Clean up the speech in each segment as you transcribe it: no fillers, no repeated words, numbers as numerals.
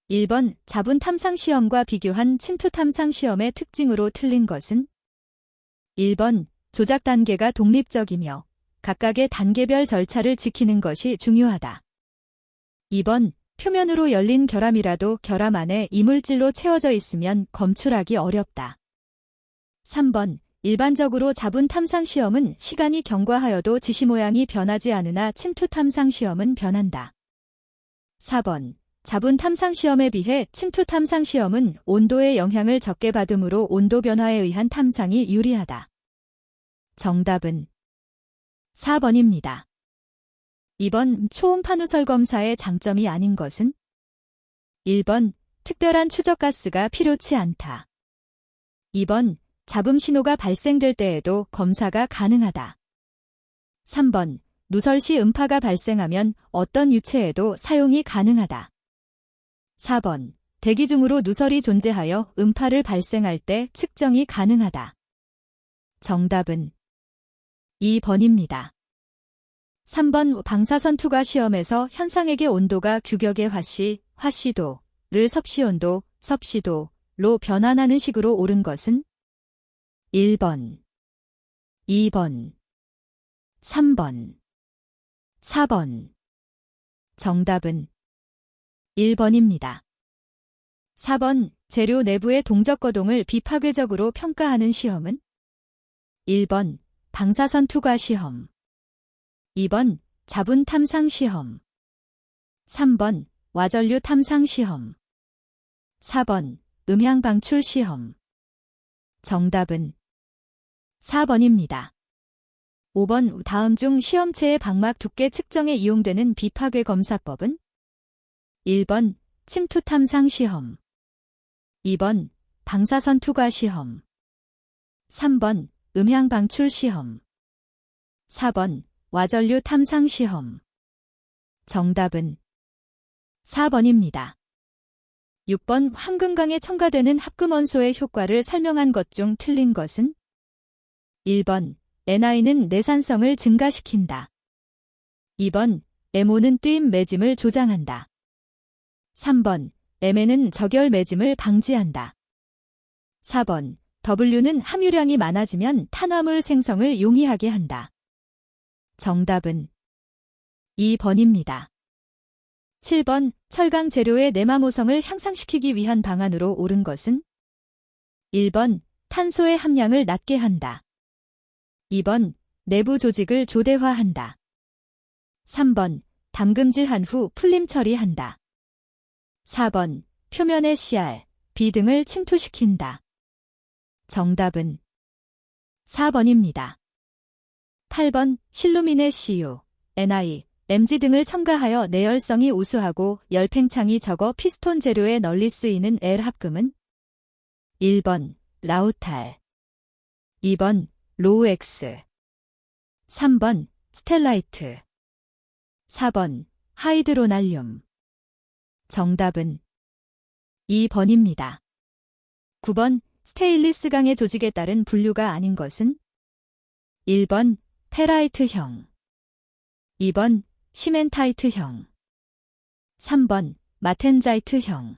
1번 자분 탐상 시험과 비교한 침투 탐상 시험의 특징으로 틀린 것은 1번 조작 단계가 독립적이며 각각의 단계별 절차를 지키는 것이 중요하다. 2번 표면으로 열린 결함이라도 결함 안에 이물질로 채워져 있으면 검출하기 어렵다. 3번 일반적으로 자분 탐상 시험은 시간이 경과하여도 지시 모양이 변하지 않으나 침투 탐상 시험은 변한다. 4번 자분 탐상 시험에 비해 침투 탐상 시험은 온도의 영향을 적게 받으므로 온도 변화에 의한 탐상이 유리하다. 정답은 4번입니다. 2번 초음파 누설 검사의 장점이 아닌 것은 1번 특별한 추적가스가 필요치 않다. 2번 잡음 신호가 발생될 때에도 검사가 가능하다. 3번 누설 시 음파가 발생하면 어떤 유체에도 사용이 가능하다. 4번 대기 중으로 누설이 존재하여 음파를 발생할 때 측정이 가능하다. 정답은 2번입니다. 3번 방사선 투과 시험에서 현상액의 온도가 규격의 화씨도를 섭씨도로 변환하는 식으로 옳은 것은 1번, 2번, 3번, 4번. 정답은 1번입니다. 4번 재료 내부의 동적 거동을 비파괴적으로 평가하는 시험은 1번 방사선 투과 시험, 2번 자분 탐상 시험, 3번 와전류 탐상 시험, 4번 음향 방출 시험. 정답은 4번입니다. 5번 다음 중 시험체의 방막 두께 측정에 이용되는 비파괴 검사법은 1번 침투 탐상 시험, 2번 방사선 투과 시험, 3번 음향 방출 시험, 4번 와전류 탐상 시험. 정답은 4번입니다. 6번 황금강에 첨가되는 합금원소의 효과를 설명한 것 중 틀린 것은 1번 NI는 내산성을 증가시킨다. 2번 MO는 뜨임 매짐을 조장한다. 3번 MN은 적열 매짐을 방지한다. 4번 W는 함유량이 많아지면 탄화물 생성을 용이하게 한다. 정답은 2번입니다. 7번 철강 재료의 내마모성을 향상시키기 위한 방안으로 옳은 것은 1번 탄소의 함량을 낮게 한다. 2번 내부 조직을 조대화한다. 3번 담금질한 후 풀림 처리한다. 4번 표면의 CR, B 등을 침투시킨다. 정답은 4번입니다. 8번 실루민의 CU, NI, MG 등을 첨가하여 내열성이 우수하고 열팽창이 적어 피스톤 재료에 널리 쓰이는 L합금은 1번 라우탈, 2번 로우엑스, 3번 스텔라이트, 4번 하이드로날륨. 정답은 2번입니다. 9번 스테인리스강의 조직에 따른 분류가 아닌 것은 1번 페라이트형, 2번 시멘타이트형, 3번 마텐자이트형,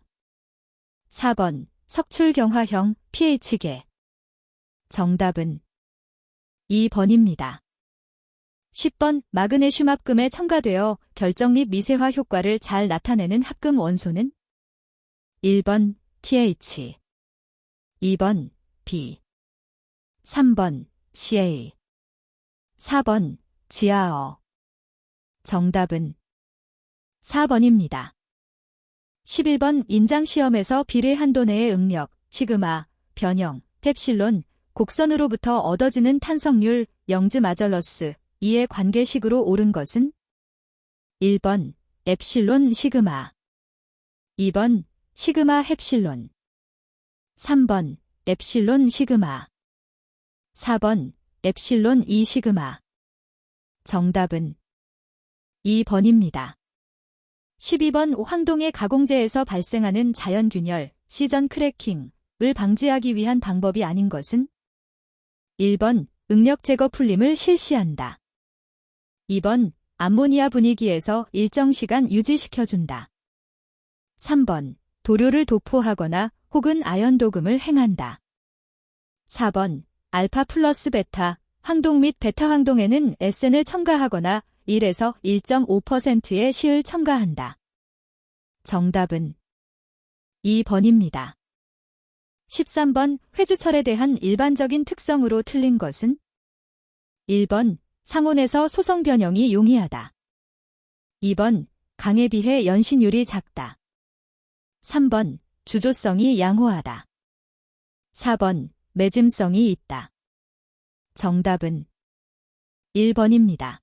4번 석출경화형 pH계. 정답은 2번입니다. 10번 마그네슘 합금에 첨가되어 결정립 미세화 효과를 잘 나타내는 합금 원소는 1번 TH, 2번 B, 3번 CA, 4번 지아어. 정답은 4번입니다. 11번 인장시험에서 비례 한도 내의 응력, 시그마, 변형, 텝실론, 곡선으로부터 얻어지는 탄성률, 영즈 마절러스, 이의 관계식으로 옳은 것은 1번 엡실론 시그마, 2번 시그마 헵실론, 3번 엡실론 시그마, 4번 엡실론 2 시그마. 정답은 2번입니다. 12번 황동의 가공제에서 발생하는 자연균열, 시전 크래킹을 방지하기 위한 방법이 아닌 것은 1번 응력 제거 풀림을 실시한다. 2번 암모니아 분위기에서 일정 시간 유지시켜준다. 3번 도료를 도포하거나 혹은 아연 도금을 행한다. 4번 알파 플러스 베타 황동 및 베타 황동에는 SN을 첨가하거나 1에서 1.5%의 시을 첨가한다. 정답은 2번입니다. 13번 회주철에 대한 일반적인 특성으로 틀린 것은 1번 상온에서 소성 변형이 용이하다. 2번 강에 비해 연신율이 작다. 3번 주조성이 양호하다. 4번 매짐성이 있다. 정답은 1번입니다.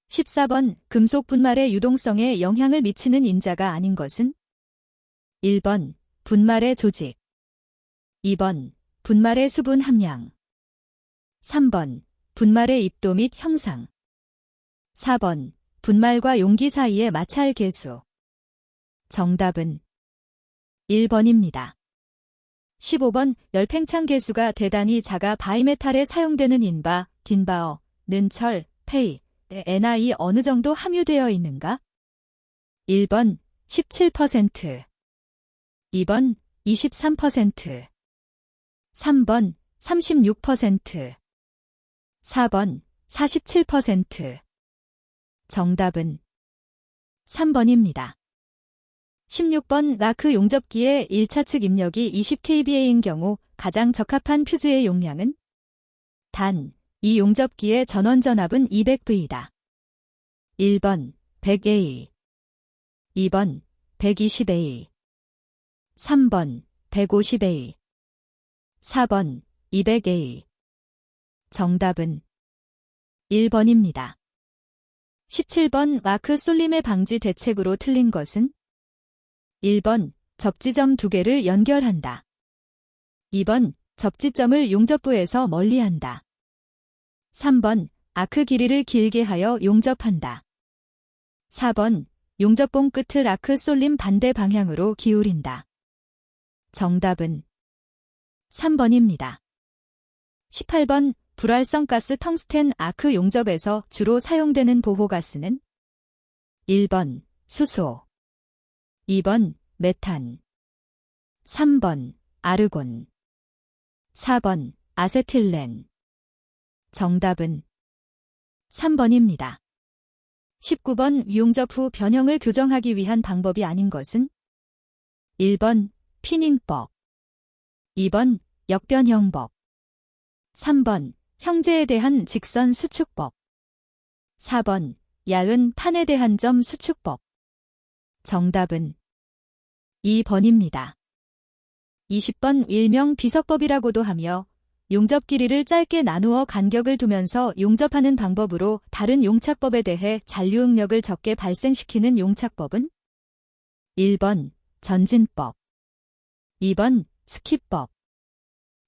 14번 금속 분말의 유동성에 영향을 미치는 인자가 아닌 것은 1번 분말의 조직 2번 분말의 수분 함량 3번 분말의 입도 및 형상 4번 분말과 용기 사이의 마찰 계수 정답은 1번입니다. 15번 열팽창 계수가 대단히 작아 바이메탈에 사용되는 인바, 딘바어는 철, 페이, Ni 어느 정도 함유되어 있는가? 1번 17%, 2번 23%, 3번 36%, 4번 47%. 정답은 3번입니다. 16번 라크 용접기의 1차 측 입력이 20kVA인 경우 가장 적합한 퓨즈의 용량은? 단, 이 용접기의 전원 전압은 200V다. 1번 100A, 2번 120A, 3번 150A, 4번 200A. 정답은 1번입니다. 17번 마크 쏠림의 방지 대책으로 틀린 것은? 1번 접지점 2개를 연결한다. 2번 접지점을 용접부에서 멀리한다. 3번 아크 길이를 길게 하여 용접한다. 4번 용접봉 끝을 아크 쏠림 반대 방향으로 기울인다. 정답은 3번입니다. 18번 불활성 가스 텅스텐 아크 용접에서 주로 사용되는 보호가스는? 1번 수소, 2번 메탄, 3번 아르곤, 4번 아세틸렌. 정답은 3번입니다. 19번 용접 후 변형을 교정하기 위한 방법이 아닌 것은? 1번 피닝법, 2번 역변형법, 3번 형제에 대한 직선 수축법, 4번 야은 판에 대한 점 수축법. 정답은 2번입니다. 20번 일명 비석법이라고도 하며 용접 길이를 짧게 나누어 간격을 두면서 용접하는 방법으로 다른 용착법에 대해 잔류응력을 적게 발생시키는 용착법은? 1번 전진법, 2번 스킵법,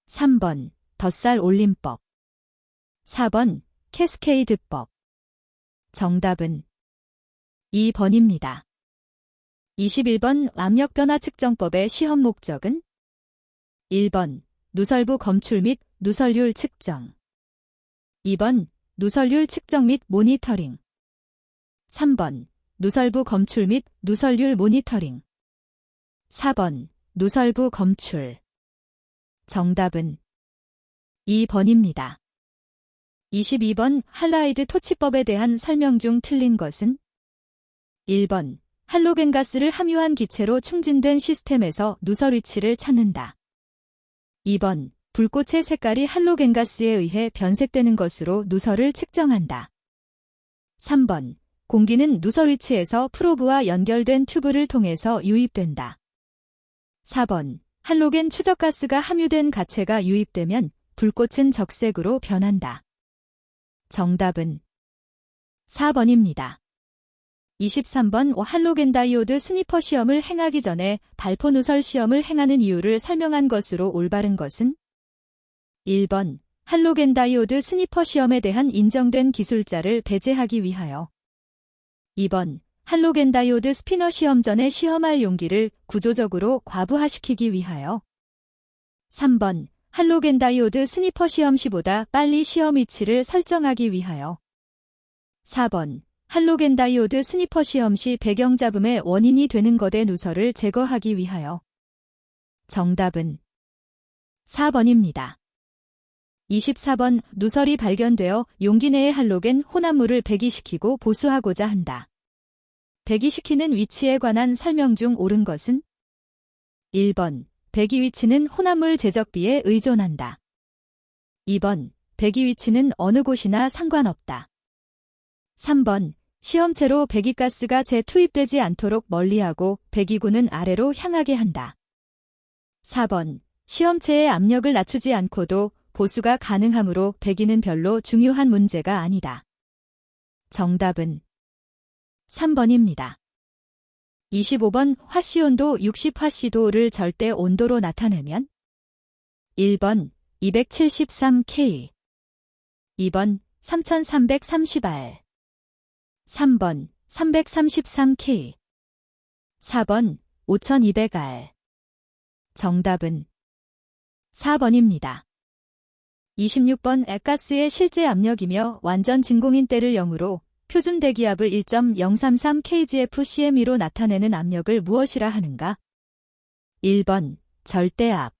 3번 덧살 올림법, 4번 캐스케이드법. 정답은 2번입니다. 21번 압력 변화 측정법의 시험 목적은? 1번 누설부 검출 및 누설률 측정, 2번 누설률 측정 및 모니터링, 3번 누설부 검출 및 누설률 모니터링, 4번 누설부 검출. 정답은 2번입니다. 22번 할라이드 토치법에 대한 설명 중 틀린 것은? 1번 할로겐 가스를 함유한 기체로 충진된 시스템에서 누설 위치를 찾는다. 2번 불꽃의 색깔이 할로겐 가스에 의해 변색되는 것으로 누설을 측정한다. 3번 공기는 누설 위치에서 프로브와 연결된 튜브를 통해서 유입된다. 4번 할로겐 추적가스가 함유된 가체가 유입되면 불꽃은 적색으로 변한다. 정답은 4번입니다. 23번 할로겐 다이오드 스니퍼 시험을 행하기 전에 발포 누설 시험을 행하는 이유를 설명한 것으로 올바른 것은? 1번 할로겐 다이오드 스니퍼 시험에 대한 인정된 기술자를 배제하기 위하여. 2번 할로겐 다이오드 스피너 시험 전에 시험할 용기를 구조적으로 과부하시키기 위하여. 3번 할로겐 다이오드 스니퍼 시험 시보다 빨리 시험 위치를 설정하기 위하여. 4번 할로겐 다이오드 스니퍼 시험 시 배경 잡음의 원인이 되는 거대 누설을 제거하기 위하여. 정답은 4번입니다. 24번 누설이 발견되어 용기 내의 할로겐 혼합물을 배기시키고 보수하고자 한다. 배기시키는 위치에 관한 설명 중 옳은 것은? 1번 배기 위치는 혼합물 제적비에 의존한다. 2번 배기 위치는 어느 곳이나 상관없다. 3번 시험체로 배기가스가 재투입되지 않도록 멀리하고 배기구는 아래로 향하게 한다. 4번 시험체의 압력을 낮추지 않고도 보수가 가능하므로 배기는 별로 중요한 문제가 아니다. 정답은 3번입니다. 25번 화씨온도 60화씨도를 절대 온도로 나타내면? 1번 273K 2번 3330R 3번 333K 4번 5200R 정답은 4번입니다. 26번 액가스의 실제 압력이며 완전 진공인 때를 0으로 표준 대기압을 1.033 kgf/cm으로 나타내는 압력을 무엇이라 하는가? 1번 절대압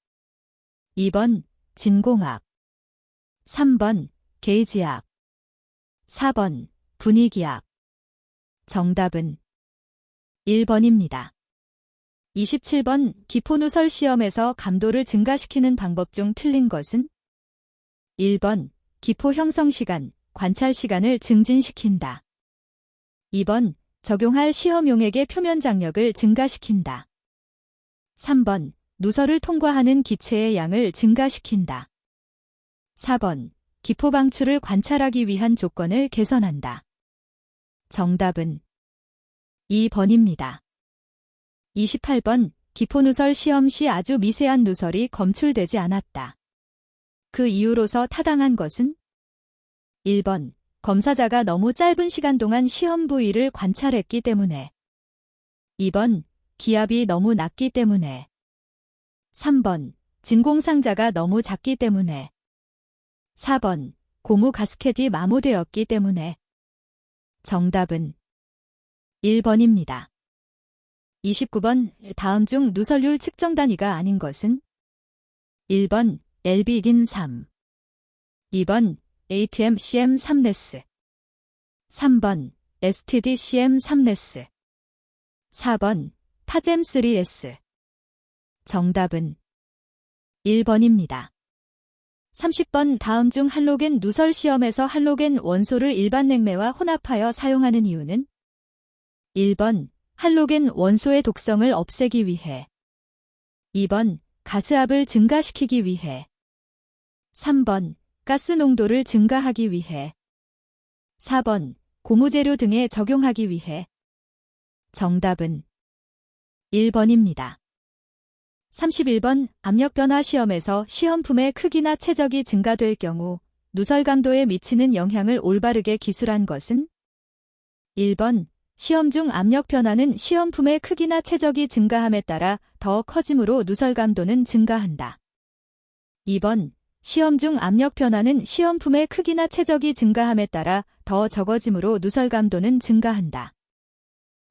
2번 진공압 3번 게이지압 4번 분위기압 정답은 1번입니다. 27번 기포누설 시험에서 감도를 증가시키는 방법 중 틀린 것은? 1번 기포 형성 시간, 관찰 시간을 증진시킨다. 2번 적용할 시험용액의 표면 장력을 증가시킨다. 3번 누설을 통과하는 기체의 양을 증가시킨다. 4번 기포 방출을 관찰하기 위한 조건을 개선한다. 정답은 2번입니다. 28번 기포누설 시험 시 아주 미세한 누설이 검출되지 않았다. 그 이유로서 타당한 것은? 1번 검사자가 너무 짧은 시간 동안 시험 부위를 관찰했기 때문에 2번 기압이 너무 낮기 때문에 3번 진공상자가 너무 작기 때문에 4번 고무 가스켓이 마모되었기 때문에 정답은 1번입니다. 29번 다음 중 누설률 측정 단위가 아닌 것은? 1번 LB딘 3 2번 ATM CM 3레스 3번 STD CM 3레스 4번 파잼 3S 정답은 1번입니다. 30번 다음 중 할로겐 누설 시험에서 할로겐 원소를 일반 냉매와 혼합하여 사용하는 이유는? 1번 할로겐 원소의 독성을 없애기 위해 2번 가스압을 증가시키기 위해 3번 가스 농도를 증가하기 위해 4번 고무재료 등에 적용하기 위해 정답은 1번입니다. 31번 압력변화 시험에서 시험품의 크기나 체적이 증가될 경우 누설 감도에 미치는 영향을 올바르게 기술한 것은? 1번 시험 중 압력 변화는 시험품의 크기나 체적이 증가함에 따라 더 커지므로 누설 감도는 증가한다. 2번 시험 중 압력 변화는 시험품의 크기나 체적이 증가함에 따라 더 적어지므로 누설 감도는 증가한다.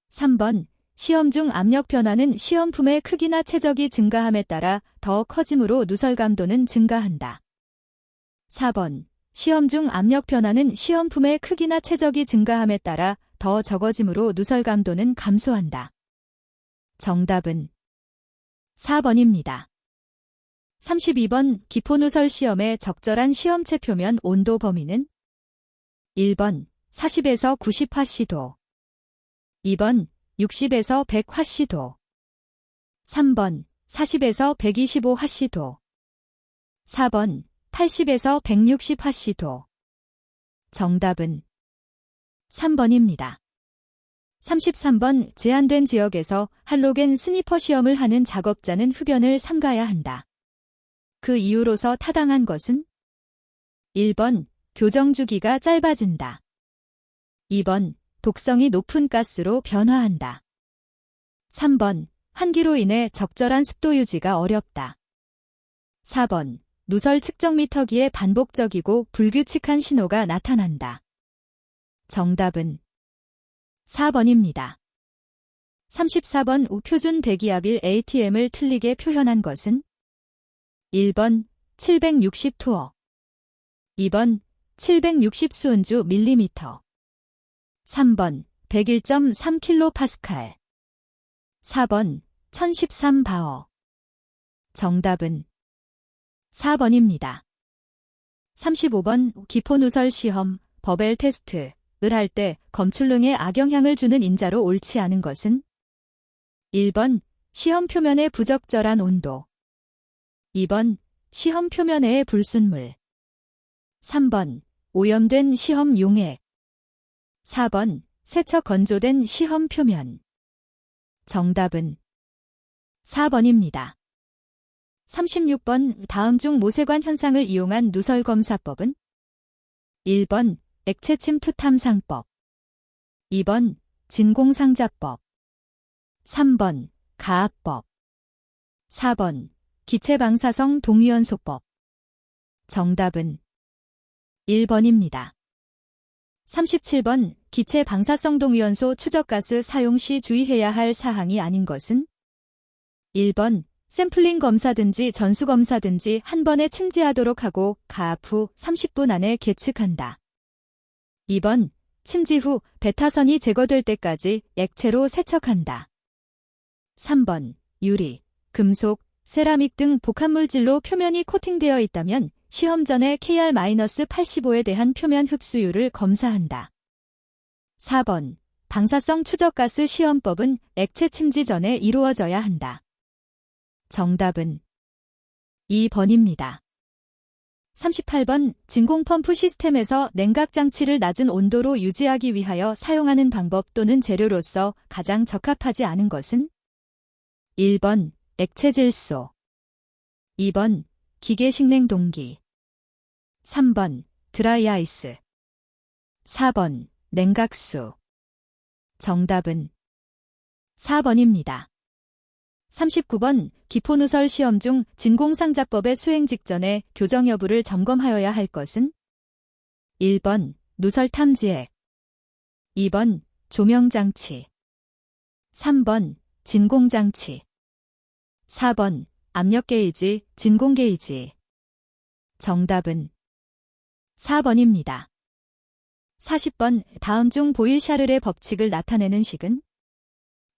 3번 시험 중 압력 변화는 시험품의 크기나 체적이 증가함에 따라 더 커지므로 누설 감도는 증가한다. 4번 시험 중 압력 변화는 시험품의 크기나 체적이 증가함에 따라 더 적어지므로 누설 감도는 감소한다. 정답은 4번입니다. 32번 기포누설 시험의 적절한 시험체 표면 온도 범위는? 1번 40에서 90화씨도 2번 60에서 100화씨도 3번 40에서 125화씨도 4번 80에서 160화씨도 정답은 3번입니다. 33번 제한된 지역에서 할로겐 스니퍼 시험을 하는 작업자는 흡연을 삼가야 한다. 그 이유로서 타당한 것은? 1번 교정 주기가 짧아진다. 2번 독성이 높은 가스로 변화한다. 3번 환기로 인해 적절한 습도 유지가 어렵다. 4번 누설 측정 미터기에 반복적이고 불규칙한 신호가 나타난다. 정답은 4번입니다. 34번 우표준 대기압일 ATM을 틀리게 표현한 것은 1번 760 토어 2번 760 수은주 밀리미터 3번 101.3 킬로파스칼 4번 1013 바어 정답은 4번입니다. 35번 기포누설 시험, 버벨 테스트를 할 때 검출능에 악영향을 주는 인자로 옳지 않은 것은 1번 시험 표면의 부적절한 온도 2번 시험 표면의 불순물 3번 오염된 시험 용액 4번 세척 건조된 시험 표면 정답은 4번입니다. 36번 다음 중 모세관 현상을 이용한 누설검사법은 1번 액체 침투 탐상법 2번 진공상자법 3번 가압법 4번 기체방사성 동위원소법 정답은 1번입니다. 37번 기체방사성 동위원소 추적가스 사용 시 주의해야 할 사항이 아닌 것은 1번 샘플링 검사든지 전수검사든지 한 번에 침지하도록 하고 가압 후 30분 안에 계측한다. 2번 침지 후 베타선이 제거될 때까지 액체로 세척한다. 3번 유리, 금속, 세라믹 등 복합물질로 표면이 코팅되어 있다면 시험 전에 KR-85에 대한 표면 흡수율을 검사한다. 4번 방사성 추적가스 시험법은 액체 침지 전에 이루어져야 한다. 정답은 2번입니다. 38번 진공펌프 시스템에서 냉각장치를 낮은 온도로 유지하기 위하여 사용하는 방법 또는 재료로서 가장 적합하지 않은 것은 1번 액체질소 2번 기계식냉동기 3번 드라이아이스 4번 냉각수 정답은 4번입니다. 39번 기포누설 시험 중 진공상자법의 수행 직전에 교정 여부를 점검하여야 할 것은 1번 누설 탐지액 2번 조명장치 3번 진공장치 4번 압력게이지, 진공게이지 정답은 4번입니다. 40번 다음 중 보일-샤를의 법칙을 나타내는 식은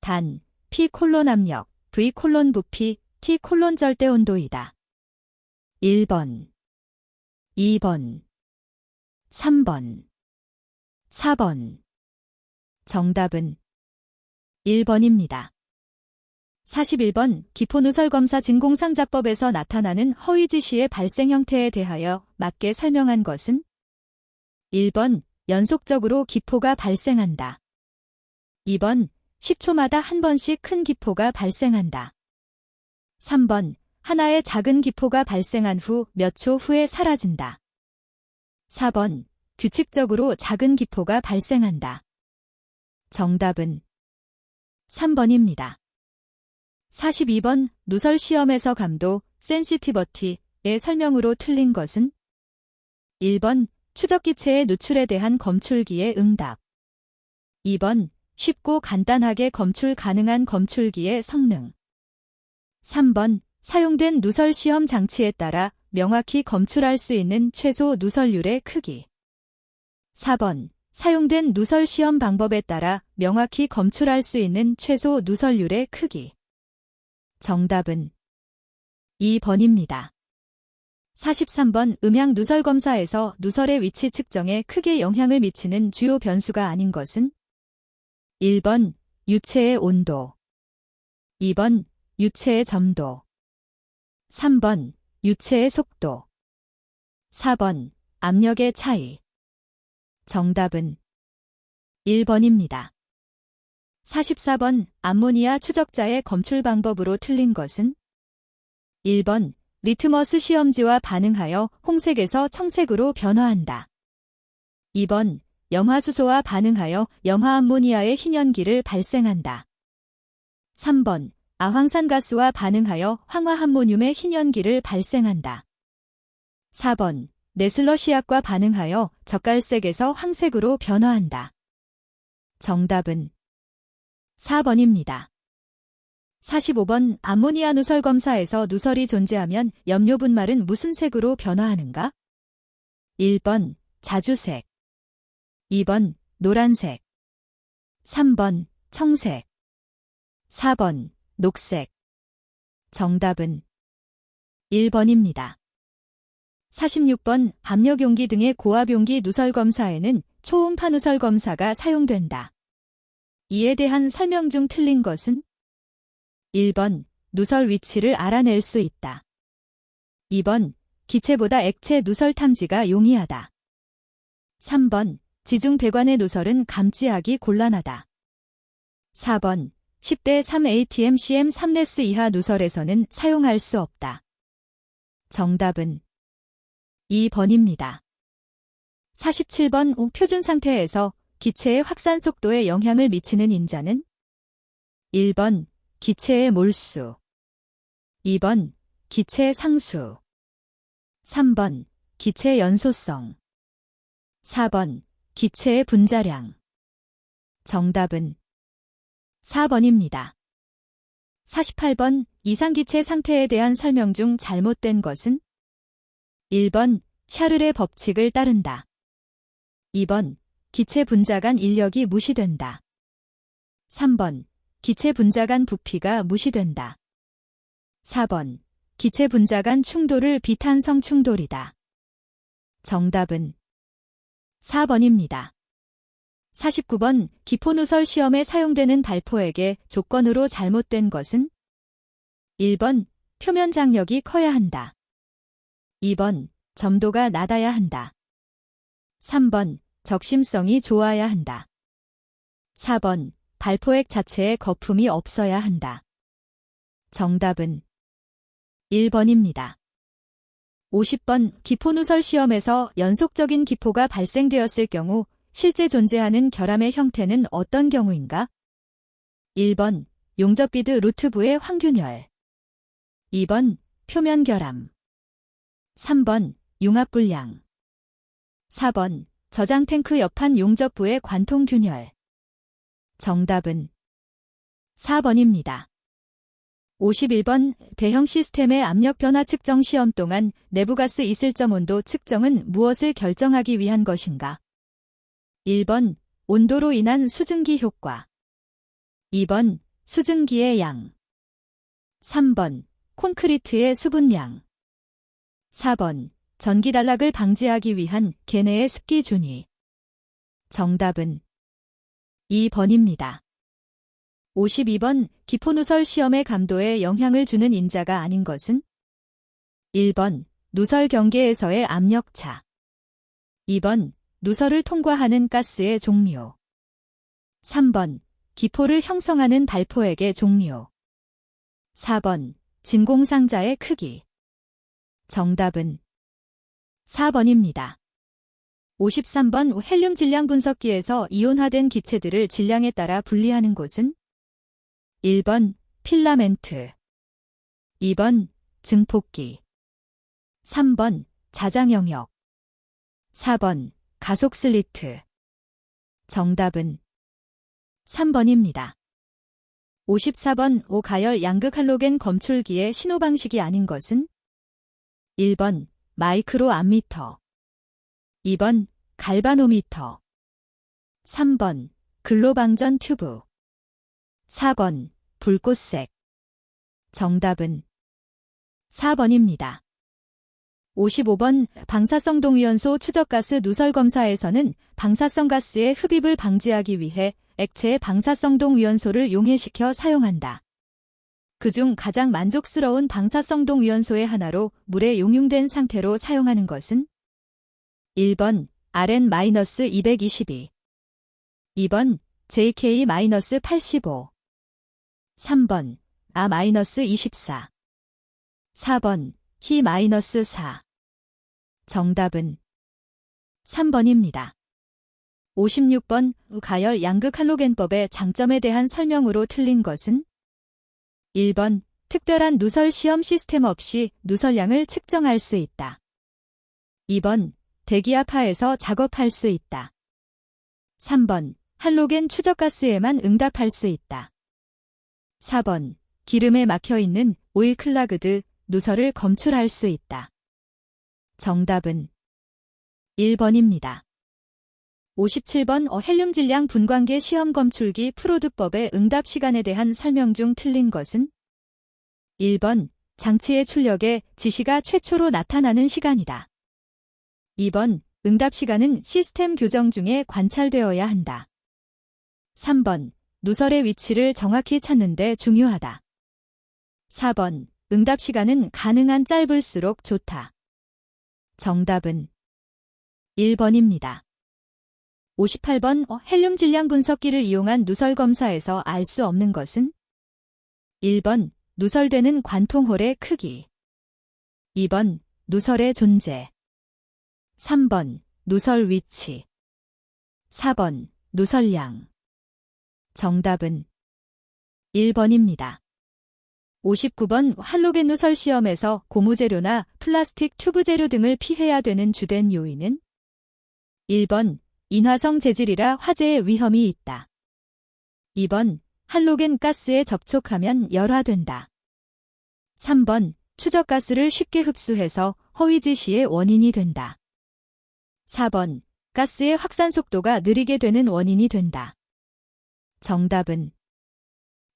단, P 콜론 압력, V 콜론 부피, T 콜론 절대 온도이다. 1번, 2번, 3번, 4번. 정답은 1번입니다. 41번 기포누설 검사 진공상자법에서 나타나는 허위 지시의 발생 형태에 대하여 맞게 설명한 것은 1번 연속적으로 기포가 발생한다. 2번 10초마다 한 번씩 큰 기포가 발생한다. 3번 하나의 작은 기포가 발생한 후 몇 초 후에 사라진다. 4번 규칙적으로 작은 기포가 발생한다. 정답은 3번입니다. 42번 누설 시험에서 감도 센시티버티의 설명으로 틀린 것은 1번 추적기체의 누출에 대한 검출기의 응답 2번 쉽고 간단하게 검출 가능한 검출기의 성능 3번 사용된 누설 시험 장치에 따라 명확히 검출할 수 있는 최소 누설률의 크기 4번 사용된 누설 시험 방법에 따라 명확히 검출할 수 있는 최소 누설률의 크기 정답은 2번입니다. 43번 음향 누설 검사에서 누설의 위치 측정에 크게 영향을 미치는 주요 변수가 아닌 것은 1번 유체의 온도 2번 유체의 점도 3번 유체의 속도 4번 압력의 차이 정답은 1번입니다. 44번 암모니아 추적자의 검출 방법으로 틀린 것은 1번 리트머스 시험지와 반응하여 홍색에서 청색으로 변화한다. 2번 염화수소와 반응하여 염화암모니아의 흰연기를 발생한다. 3번 아황산가스와 반응하여 황화함모늄의 흰연기를 발생한다. 4번 네슬러시약과 반응하여 젓갈색에서 황색으로 변화한다. 정답은 4번입니다. 45번 암모니아 누설 검사에서 누설이 존재하면 염료 분말은 무슨 색으로 변화하는가? 1번 자주색, 2번 노란색, 3번 청색, 4번 녹색. 정답은 1번입니다. 46번 압력용기 등의 고압용기 누설 검사에는 초음파 누설 검사가 사용된다. 이에 대한 설명 중 틀린 것은? 1번 누설 위치를 알아낼 수 있다. 2번 기체보다 액체 누설 탐지가 용이하다. 3번 지중 배관의 누설은 감지하기 곤란하다. 4번 10대 3 ATM-CM 3레스 이하 누설에서는 사용할 수 없다. 정답은 2번입니다. 47번 표준 상태에서 기체의 확산 속도에 영향을 미치는 인자는? 1번 기체의 몰수, 2번 기체의 상수, 3번 기체의 연소성, 4번 기체의 분자량. 정답은 4번입니다. 48번 이상기체 상태에 대한 설명 중 잘못된 것은? 1번 샤를의 법칙을 따른다. 2번 기체 분자 간 인력이 무시된다. 3번 기체 분자 간 부피가 무시된다. 4번 기체 분자 간 충돌을 비탄성 충돌이다. 정답은 4번입니다. 49번 기포누설 시험에 사용되는 발포액의 조건으로 잘못된 것은? 1번 표면 장력이 커야 한다. 2번 점도가 낮아야 한다. 3번 적심성이 좋아야 한다. 4번 발포액 자체에 거품이 없어야 한다. 정답은 1번입니다. 50번 기포누설 시험에서 연속적인 기포가 발생되었을 경우 실제 존재하는 결함의 형태는 어떤 경우인가? 1번 용접비드 루트부의 황균열, 2번 표면 결함, 3번 융합불량, 4번 저장 탱크 옆판 용접부의 관통균열. 정답은 4번입니다. 51번 대형 시스템의 압력 변화 측정 시험 동안 내부가스 이슬점 온도 측정은 무엇을 결정하기 위한 것인가? 1번 온도로 인한 수증기 효과, 2번 수증기의 양, 3번 콘크리트의 수분량, 4번 전기 단락을 방지하기 위한 계내의 습기 준위. 정답은 2번입니다. 52번 기포누설 시험의 감도에 영향을 주는 인자가 아닌 것은? 1번 누설 경계에서의 압력차, 2번 누설을 통과하는 가스의 종류, 3번 기포를 형성하는 발포액의 종류, 4번 진공상자의 크기. 정답은 4번입니다. 53번 헬륨 질량 분석기에서 이온화된 기체들을 질량에 따라 분리하는 곳은? 1번 필라멘트, 2번 증폭기, 3번 자장 영역, 4번 가속 슬리트. 정답은 3번입니다. 54번 가열 양극 할로겐 검출기의 신호 방식이 아닌 것은? 1번 마이크로 암미터, 2번 갈바노미터, 3번 글로방전 튜브, 4번 불꽃색. 정답은 4번입니다. 55번 방사성 동위원소 추적가스 누설 검사에서는 방사성 가스의 흡입을 방지하기 위해 액체의 방사성 동위원소를 용해시켜 사용한다. 그중 가장 만족스러운 방사성 동위원소의 하나로 물에 용융된 상태로 사용하는 것은? 1번 Rn-222, 2번 JK-85, 3번 A-24, 4번 He-4. 정답은 3번입니다. 56번 가열 양극 할로겐법의 장점에 대한 설명으로 틀린 것은? 1번 특별한 누설 시험 시스템 없이 누설량을 측정할 수 있다. 2번 대기압하에서 작업할 수 있다. 3번 할로겐 추적가스에만 응답할 수 있다. 4번. 기름에 막혀있는 오일 클라그드 누설을 검출할 수 있다. 정답은 1번입니다. 57번 헬륨 질량 분광계 시험 검출기 프로드법의 응답 시간에 대한 설명 중 틀린 것은 1번. 장치의 출력에 지시가 최초로 나타나는 시간이다. 2번. 응답 시간은 시스템 교정 중에 관찰되어야 한다. 3번. 누설의 위치를 정확히 찾는 데 중요하다. 4번. 응답 시간은 가능한 짧을수록 좋다. 정답은 1번입니다. 58번 헬륨 질량 분석기를 이용한 누설 검사에서 알 수 없는 것은 1번. 누설되는 관통홀의 크기 2번. 누설의 존재 3번. 누설 위치 4번. 누설량 정답은 1번입니다. 59번 할로겐 누설 시험에서 고무재료나 플라스틱 튜브 재료 등을 피해야 되는 주된 요인은 1번. 인화성 재질이라 화재의 위험이 있다. 2번. 할로겐 가스에 접촉하면 열화된다. 3번. 추적가스를 쉽게 흡수해서 허위 지시의 원인이 된다. 4번. 가스의 확산 속도가 느리게 되는 원인이 된다. 정답은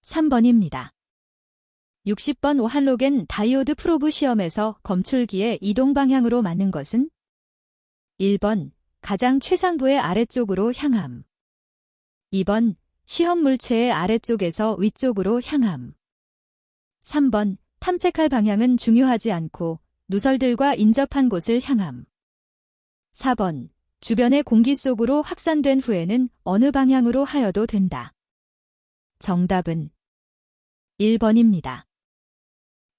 3번입니다. 60번 할로겐 다이오드 프로브 시험에서 검출기의 이동 방향으로 맞는 것은 1번. 가장 최상부의 아래쪽으로 향함 2번. 시험 물체의 아래쪽에서 위쪽으로 향함 3번. 탐색할 방향은 중요하지 않고 누설들과 인접한 곳을 향함 4번. 주변의 공기 속으로 확산된 후에는 어느 방향으로 하여도 된다. 정답은 1번입니다.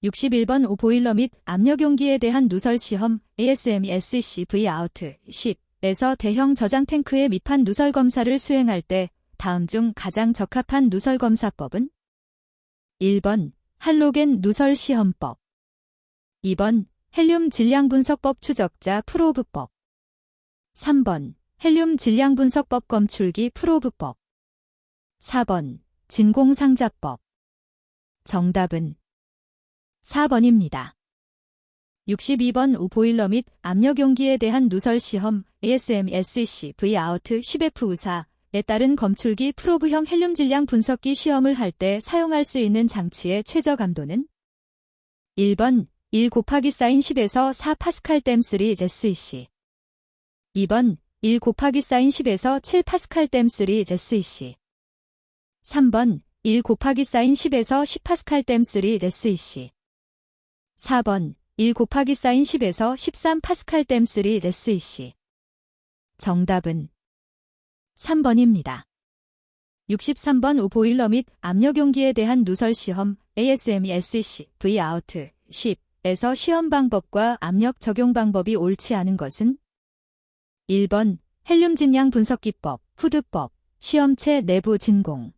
61번 보일러 및 압력용기에 대한 누설 시험 ASME SEC V-OUT 10에서 대형 저장 탱크의 밑판 누설 검사를 수행할 때 다음 중 가장 적합한 누설 검사법은 1번. 할로겐 누설 시험법 2번. 헬륨 질량 분석법 추적자 프로브법 3번. 헬륨 질량 분석법 검출기 프로브법 4번. 진공상자법 정답은 4번입니다. 62번 보일러 및 압력용기에 대한 누설 시험 ASME SEC V-OUT 10F 우사에 따른 검출기 프로브형 헬륨 질량 분석기 시험을 할 때 사용할 수 있는 장치의 최저 감도는 1번 1 곱하기 사인 10에서 4 파스칼 댐3 ZEC 2번 1 곱하기 사인 10에서 7 파스칼 댐3 ZEC 3번 1 곱하기 사인 10에서 10 파스칼 댐3 ZEC 4번 1 곱하기 사인 10에서 13 파스칼 댐3 ZEC 정답은 3번입니다. 63번 보일러 및 압력용기에 대한 누설 시험 ASME SEC V-OUT 10에서 시험 방법과 압력 적용 방법이 옳지 않은 것은 1번 헬륨 질량 분석기법 후드법 시험체 내부 진공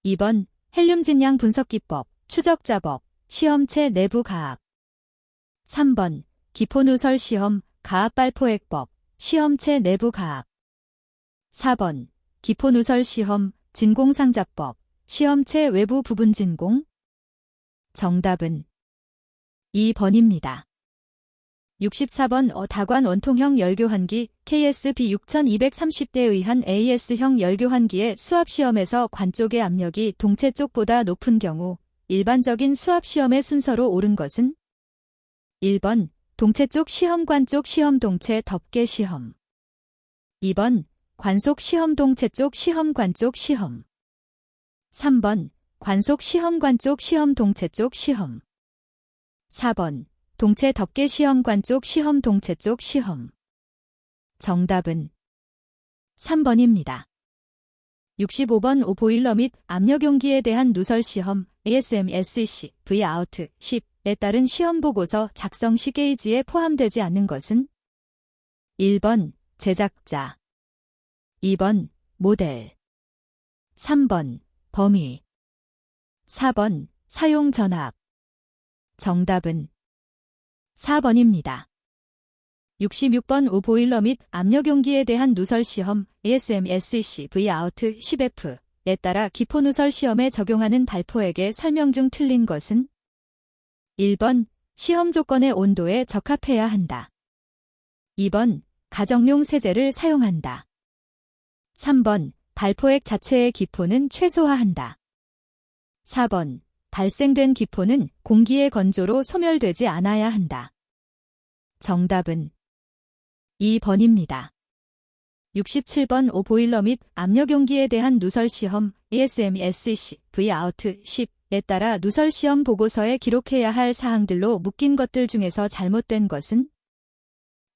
2번 헬륨 질량 분석기법 추적자법 시험체 내부 가압 3번 기포 누설 시험 가압 발포액법 시험체 내부 가압 4번 기포 누설 시험 진공상자법 시험체 외부 부분 진공 정답은 2번입니다. 64번 다관 원통형 열교환기 KSB 6230대에 의한 AS형 열교환기의 수압시험에서 관 쪽의 압력이 동체 쪽보다 높은 경우 일반적인 수압시험의 순서로 옳은 것은 1번 동체 쪽 시험 관 쪽 시험 동체 덮개 시험 2번 관속 시험 동체 쪽 시험 관 쪽 시험 3번 관속 시험 관 쪽 시험 동체 쪽 시험 4번 동체 덮개 시험관 쪽 시험 동체 쪽 시험 정답은 3번입니다. 65번 보일러 및 압력용기에 대한 누설 시험 ASME SEC V-OUT 10에 따른 시험 보고서 작성 시 게이지에 포함되지 않는 것은 1번 제작자 2번 모델 3번 범위 4번 사용 전압 정답은 4번입니다. 66번 오보일러 및 압력용기에 대한 누설 시험 ASME-SEC V-OUT 10F에 따라 기포누설 시험에 적용하는 발포액의 설명 중 틀린 것은 1번 시험 조건의 온도에 적합해야 한다. 2번 가정용 세제를 사용한다. 3번 발포액 자체의 기포는 최소화한다. 4번 발생된 기포는 공기의 건조로 소멸되지 않아야 한다. 정답은 2번입니다. 67번 오보일러 및 압력용기에 대한 누설 시험 ASME-SEC V-OUT 10에 따라 누설 시험 보고서에 기록해야 할 사항들로 묶인 것들 중에서 잘못된 것은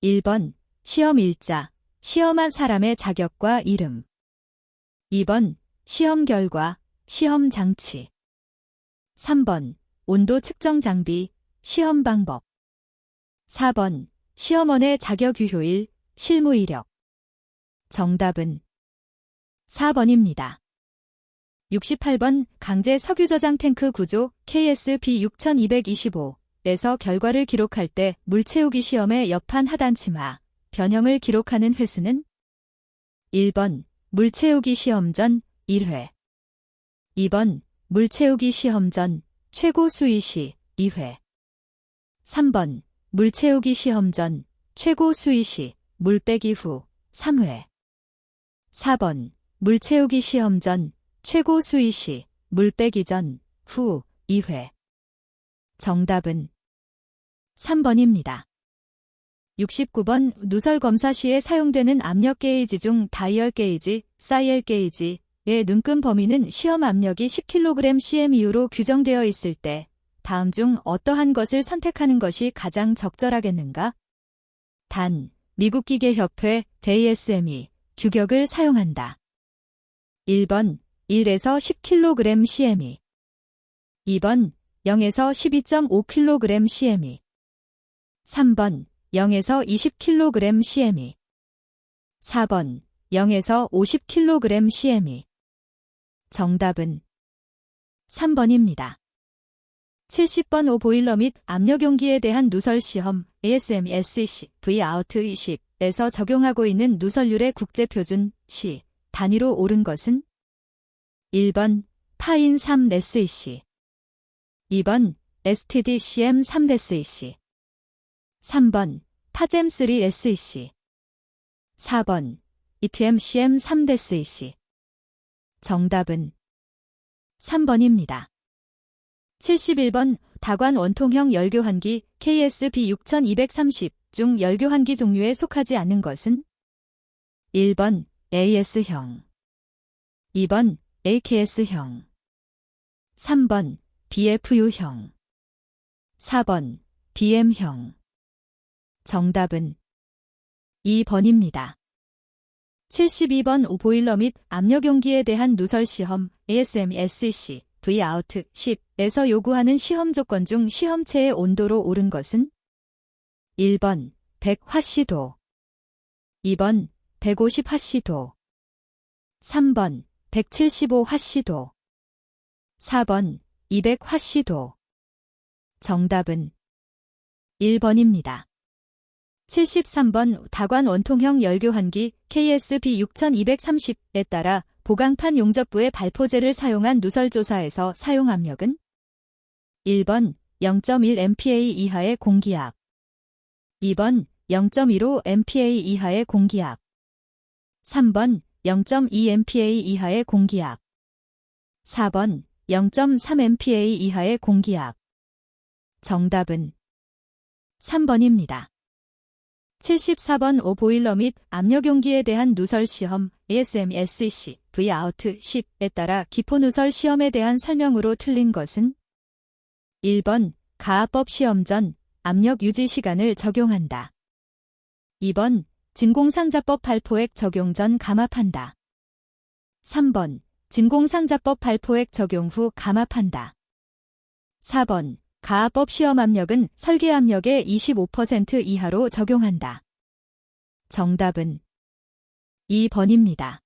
1번 시험 일자, 시험한 사람의 자격과 이름. 2번 시험 결과, 시험 장치. 3번 온도 측정 장비, 시험 방법. 4번 시험원의 자격 유효일, 실무 이력. 정답은 4번입니다. 68번 강제 석유 저장 탱크 구조 KSB 6225에서 결과를 기록할 때 물 채우기 시험의 옆판 하단치마, 변형을 기록하는 횟수는 1번 물 채우기 시험 전 1회. 2번 물 채우기 시험 전 최고 수위 시 2회. 3번 물 채우기 시험 전 최고 수위 시 물 빼기 후 3회. 4번 물 채우기 시험 전 최고 수위 시 물 빼기 전 후 2회. 정답은 3번입니다. 69번 누설 검사 시에 사용되는 압력 게이지 중 다이얼 게이지, 사이엘 게이지의 눈금 범위는 시험 압력이 10kg cm 이후로 규정되어 있을 때 다음 중 어떠한 것을 선택하는 것이 가장 적절하겠는가? 단, 미국 기계협회 JSM이 규격을 사용한다. 1번 1에서 10kg cm. 2번 0에서 12.5kg cm. 3번 0에서 20kg cm. 4번 0에서 50kg cm. 정답은 3번입니다. 70번 오보일러 및 압력용기에 대한 누설 시험 ASME-SEC V-OUT 20에서 적용하고 있는 누설률의 국제표준 C 단위로 옳은 것은 1번 파인 3 SEC. 2번 STD CM 3 SEC. 3번 파잼 3 SEC. 4번 ETM CM 3 SEC. 정답은 3번입니다. 71번 다관 원통형 열교환기 KSB 6230 중 열교환기 종류에 속하지 않는 것은 1번 AS형. 2번 AKS형. 3번 BFU형. 4번 BM형. 정답은 2번입니다. 72번 오보일러 및 압력용기에 대한 누설 시험 ASME-SEC V-OUT 10에서 요구하는 시험 조건 중 시험체의 온도로 옳은 것은 1번 100화씨도. 2번 150화씨도. 3번 175화씨도. 4번 200화씨도. 정답은 1번입니다. 73번 다관 원통형 열교환기 KSB 6230에 따라 보강판 용접부의 발포제를 사용한 누설조사에서 사용 압력은 1번 0.1 MPa 이하의 공기압. 2번 0.15 MPa 이하의 공기압. 3번 0.2 MPa 이하의 공기압. 4번 0.3 MPa 이하의 공기압. 정답은 3번입니다. 74번 오보일러 및 압력용기에 대한 누설 시험 ASME-SEC V-OUT 10에 따라 기포누설 시험에 대한 설명으로 틀린 것은 1번 가압법 시험 전 압력 유지 시간을 적용한다. 2번 진공상자법 발포액 적용 전 감압한다. 3번 진공상자법 발포액 적용 후 감압한다. 4번 가압법 시험 압력은 설계 압력의 25% 이하로 적용한다. 정답은 2번입니다.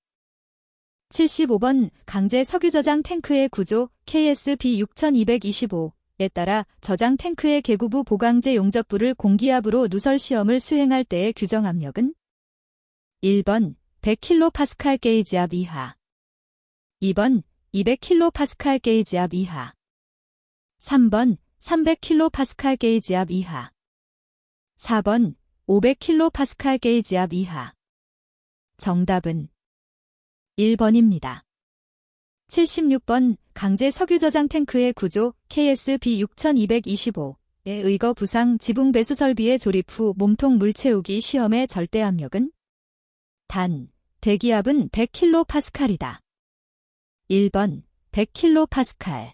75번 강제 석유 저장 탱크의 구조 KSB 6225 따라 저장 탱크의 계구부 보강제 용접부를 공기압으로 누설 시험을 수행할 때의 규정 압력은 1번 100kPa 게이지압 이하 2번 200kPa 게이지압 이하 3번 300kPa 게이지압 이하 4번 500kPa 게이지압 이하 정답은 1번입니다. 76번 강제 석유 저장 탱크의 구조 KSB 6225에 의거 부상 지붕 배수 설비의 조립 후 몸통 물 채우기 시험의 절대 압력은 단 대기압은 100kPa이다. 1번 100kPa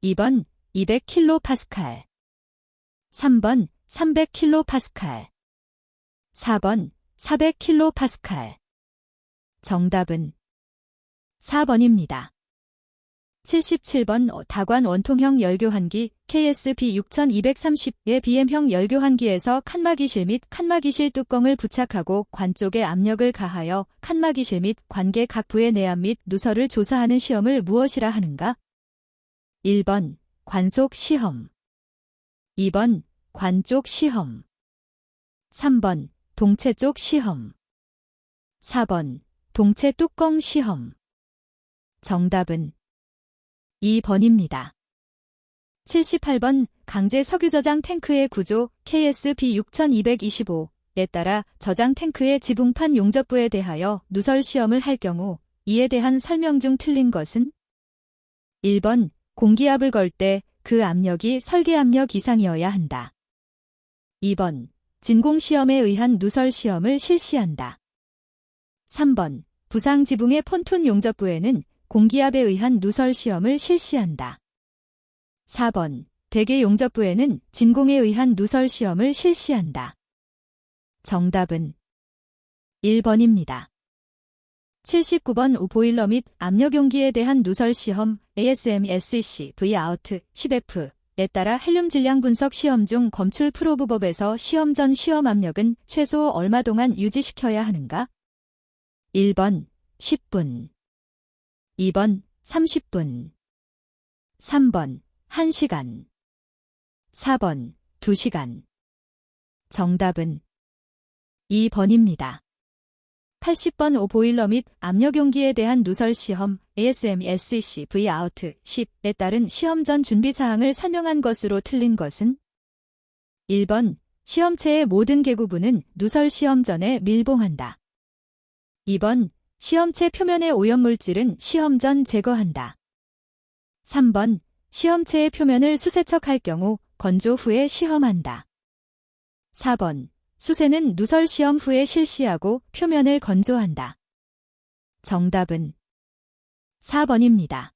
2번 200kPa 3번 300kPa 4번 400kPa 정답은 4번입니다. 77번 다관 원통형 열교환기 KSB 6230의 BM형 열교환기에서 칸막이실 및 칸막이실 뚜껑을 부착하고 관 쪽에 압력을 가하여 칸막이실 및 관계 각 부의 내압 및 누설을 조사하는 시험을 무엇이라 하는가? 1번 관속 시험 2번 관 쪽 시험 3번 동체 쪽 시험 4번 동체 뚜껑 시험 정답은 2번입니다. 78번 강제 석유 저장 탱크의 구조 KSB 6225에 따라 저장 탱크의 지붕판 용접부에 대하여 누설 시험을 할 경우 이에 대한 설명 중 틀린 것은 1번 공기압을 걸 때 그 압력이 설계 압력 이상이어야 한다. 2번 진공 시험에 의한 누설 시험을 실시한다. 3번 부상 지붕의 폰툰 용접부에는 공기압에 의한 누설 시험을 실시한다. 4번 대개 용접부에는 진공에 의한 누설 시험을 실시한다. 정답은 1번입니다. 79번 보일러 및 압력용기에 대한 누설 시험 ASME-SEC V-OUT 10F에 따라 헬륨 질량 분석 시험 중 검출 프로브법에서 시험 전 시험 압력은 최소 얼마 동안 유지시켜야 하는가? 1번 10분 2번 30분 3번 1시간 4번 2시간 정답은 2번입니다. 80번 보일러 및 압력용기에 대한 누설 시험 ASME-SEC V-OUT 10에 따른 시험 전 준비사항을 설명한 것으로 틀린 것은 1번 시험체의 모든 계구부는 누설 시험 전에 밀봉한다. 2번 시험체 표면의 오염물질은 시험 전 제거한다. 3번 시험체의 표면을 수세척할 경우 건조 후에 시험한다. 4번 수세는 누설 시험 후에 실시하고 표면을 건조한다. 정답은 4번입니다.